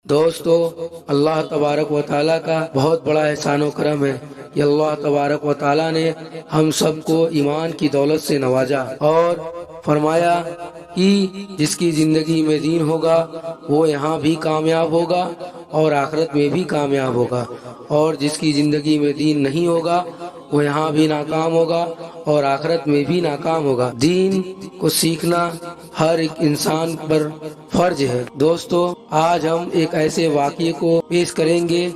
दोस्तों, अल्लाह तबारक व ताला का बहुत बड़ा एहसान व करम है कि अल्लाह तबारक व ताला ने हम सबको ईमान की दौलत से नवाजा और फरमाया कि जिसकी ज़िंदगी में दीन होगा वो यहाँ भी कामयाब होगा और आखिरत में भी कामयाब होगा, और जिसकी ज़िंदगी में दीन नहीं होगा वो यहाँ भी नाकाम होगा और आखिरत में भी नाकाम होगा। दीन को सीखना हर एक इंसान पर फर्ज है। दोस्तों, आज हम एक ऐसे वाक़ये को पेश करेंगे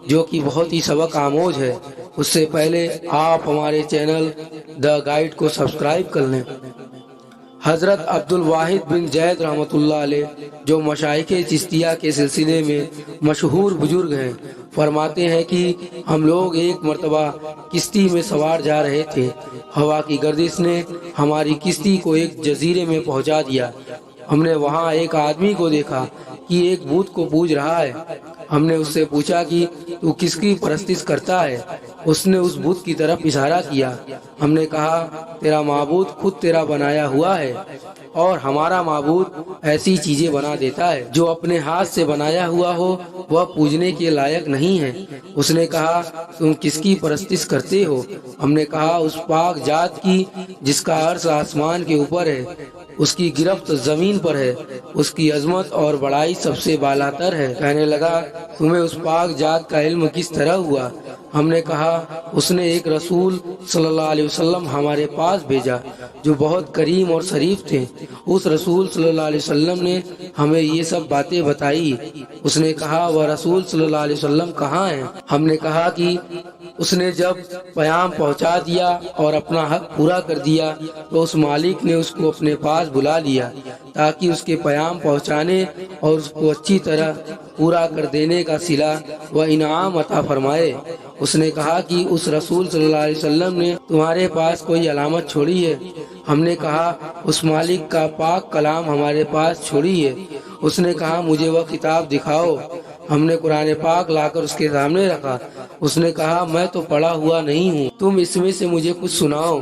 जो कि बहुत ही सबक आमोज है। उससे पहले आप हमारे चैनल द गाइड को सब्सक्राइब कर लें। हज़रत अब्दुल वाहिद बिन जैद रहमतुल्लाह अलैह, जो मशाइखे चिश्तिया के सिलसिले में मशहूर बुजुर्ग हैं, फरमाते हैं कि हम लोग एक मर्तबा किश्ती में सवार जा रहे थे। हवा की गर्दिश ने हमारी किश्ती को एक जजीरे में पहुंचा दिया। हमने वहां एक आदमी को देखा कि एक बूत को पूज रहा है। हमने उससे पूछा कि तू किसकी परस्तिश करता है? उसने उस बूत की तरफ इशारा किया। हमने कहा, तेरा माबूद खुद तेरा बनाया हुआ है और हमारा माबूद ऐसी चीजें बना देता है जो अपने हाथ से बनाया हुआ हो वह पूजने के लायक नहीं है। उसने कहा, तुम किसकी परस्तिश करते हो? हमने कहा, उस पाक जात की जिसका अर्श आसमान के ऊपर है, उसकी गिरफ्त जमीन पर है, उसकी अजमत और बड़ाई सबसे बालातर है। कहने लगा, तुम्हें उस पाक जात का इल्म किस तरह हुआ? हमने कहा, उसने एक रसूल सल्लल्लाहु अलैहि वसल्लम हमारे पास भेजा जो बहुत करीम और शरीफ थे। उस रसूल सल्लल्लाहु अलैहि वसल्लम ने हमें ये सब बातें बताई। उसने कहा, वह रसूल सल्लल्लाहु अलैहि वसल्लम कहाँ हैं? हमने कहा कि उसने जब पैगाम पहुंचा दिया और अपना हक पूरा कर दिया तो उस मालिक ने उसको अपने पास बुला लिया ताकि उसके पैगाम पहुंचाने और उसको अच्छी तरह पूरा कर देने का सिला व इनाम अता फरमाए। उसने कहा कि उस रसूल सल्लल्लाहु अलैहि वसल्लम ने तुम्हारे पास कोई अलामत छोड़ी है? हमने कहा, उस मालिक का पाक कलाम हमारे पास छोड़ी है। उसने कहा, मुझे वह किताब दिखाओ। हमने कुरान पाक लाकर उसके सामने रखा। उसने कहा, मैं तो पढ़ा हुआ नहीं हूँ, तुम इसमें से मुझे कुछ सुनाओ।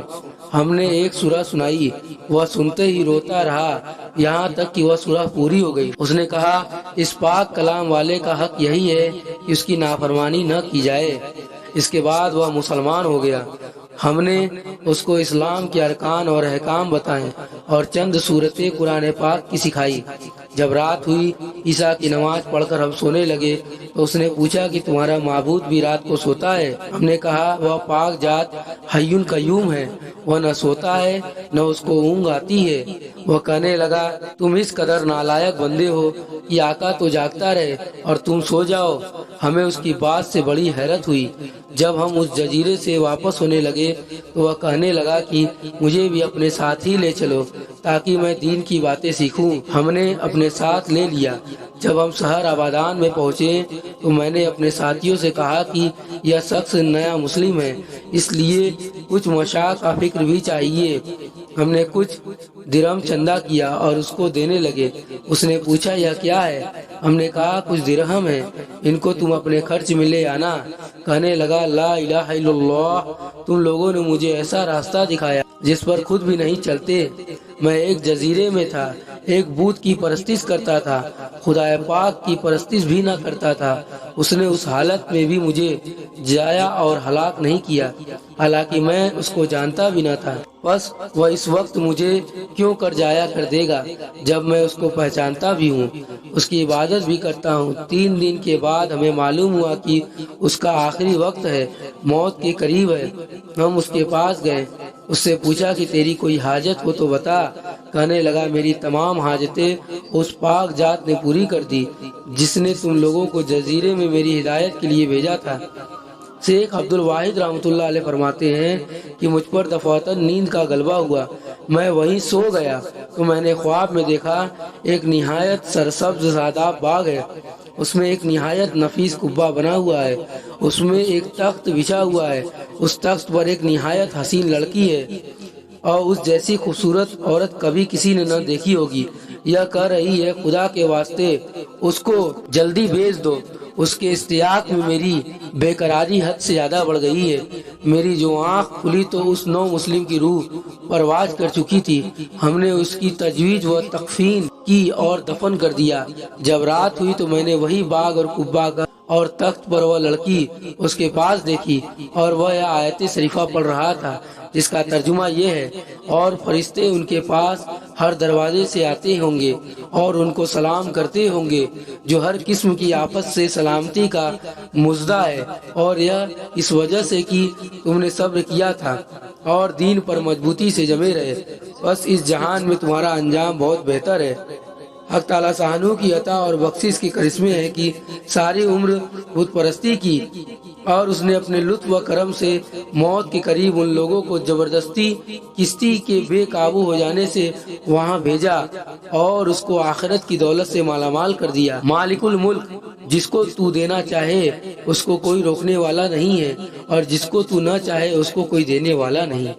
हमने एक सूरह सुनाई। वह सुनते ही रोता रहा यहाँ तक कि वह सूरह पूरी हो गई। उसने कहा, इस पाक कलाम वाले का हक यही है कि उसकी नाफरमानी न की जाए। इसके बाद वह मुसलमान हो गया। हमने उसको इस्लाम के अरकान और अहकाम बताए और चंद सूरतें कुरान पाक की सिखाई। जब रात हुई, ईशा की नमाज पढ़कर हम सोने लगे तो उसने पूछा कि तुम्हारा माबूद भी रात को सोता है? हमने कहा, वह पाक जात हय्युल कय्यूम है, वह न सोता है न उसको ऊँघ आती है। वह कहने लगा, तुम इस कदर नालायक बंदे हो कि आका तो जागता रहे और तुम सो जाओ। हमें उसकी बात से बड़ी हैरत हुई। जब हम उस जजीरे से वापस होने लगे तो वह कहने लगा कि मुझे भी अपने साथ ही ले चलो ताकि मैं दीन की बातें सीखूं। हमने अपने साथ ले लिया। जब हम शहर आबादान में पहुंचे तो मैंने अपने साथियों से कहा कि यह शख्स नया मुस्लिम है, इसलिए कुछ मशा का फिक्र भी चाहिए। हमने कुछ दिरहम चंदा किया और उसको देने लगे। उसने पूछा, यह क्या है? हमने कहा, कुछ दिरहम है, इनको तुम अपने खर्च में ले आना। कहने लगा, ला इलाहा इल्लल्लाह, तुम लोगों ने मुझे ऐसा रास्ता दिखाया जिस पर खुद भी नहीं चलते। मैं एक जजीरे में था, एक बूत की परस्तिश करता था, खुदा पाक की परस्तिश भी न करता था। उसने उस हालत में भी मुझे जाया और हलाक नहीं किया, हालांकि मैं उसको जानता भी न था। बस वह इस वक्त मुझे क्यों कर जाया कर देगा जब मैं उसको पहचानता भी हूँ, उसकी इबादत भी करता हूँ। 3 दिन के बाद हमें मालूम हुआ कि उसका आखिरी वक्त है, मौत के करीब है। हम उसके पास गए, उससे पूछा कि तेरी कोई हाजत हो तो बता। कहने लगा, मेरी तमाम हाजतें उस पाक जात ने पूरी कर दी जिसने तुम लोगों को जजीरे में मेरी हिदायत के लिए भेजा था। शेख अब्दुल वाहिद रहमतुल्लाह अलैह फरमाते हैं कि मुझ पर दफातन नींद का गलबा हुआ। मैं वहीं सो गया तो मैंने ख्वाब में देखा एक निहायत सरसब्ज शादाब बाग है, उसमें एक निहायत नफीस कुब्बा बना हुआ है, उसमें एक तख्त बिछा हुआ है, उस तख्त पर एक निहायत हसीन लड़की है और उस जैसी खूबसूरत औरत कभी किसी ने न देखी होगी। यह कह रही है, खुदा के वास्ते उसको जल्दी भेज दो। उसके इश्तियाक में मेरी बेकरारी हद से ज्यादा बढ़ गई है। मेरी जो आँख खुली तो उस नौ मुस्लिम की रूह परवाज कर चुकी थी। हमने उसकी तजवीज व तकफीन کی اور دفن کر دیا۔ جب رات ہوئی تو میں نے وہی باغ اور قبا کا اور تخت پر وہ لڑکی اس کے پاس دیکھی، اور وہ آیت شریفہ پڑھ رہا تھا جس کا ترجمہ یہ ہے، اور فرشتے ان کے پاس ہر دروازے سے آتے ہوں گے اور ان کو سلام کرتے ہوں گے، جو ہر قسم کی آفت سے سلامتی کا مژدہ ہے، اور یہ اس وجہ سے کہ تم نے صبر کیا تھا اور دین پر مضبوطی سے جمے رہے، بس اس جہان میں تمہارا انجام بہت بہتر ہے۔ حق تعالیٰ سہانو کی عطا اور بخشش کی کرشمے ہے کہ ساری عمر بت پرستی کی، اور اس نے اپنے لطف و کرم سے موت کے قریب ان لوگوں کو زبردستی کشتی کے بے قابو ہو جانے سے وہاں بھیجا، اور اس کو آخرت کی دولت سے مالا مال کر دیا۔ مالک الملک، جس کو تو دینا چاہے اس کو کوئی روکنے والا نہیں ہے، اور جس کو تو نہ چاہے اس کو کوئی دینے والا نہیں۔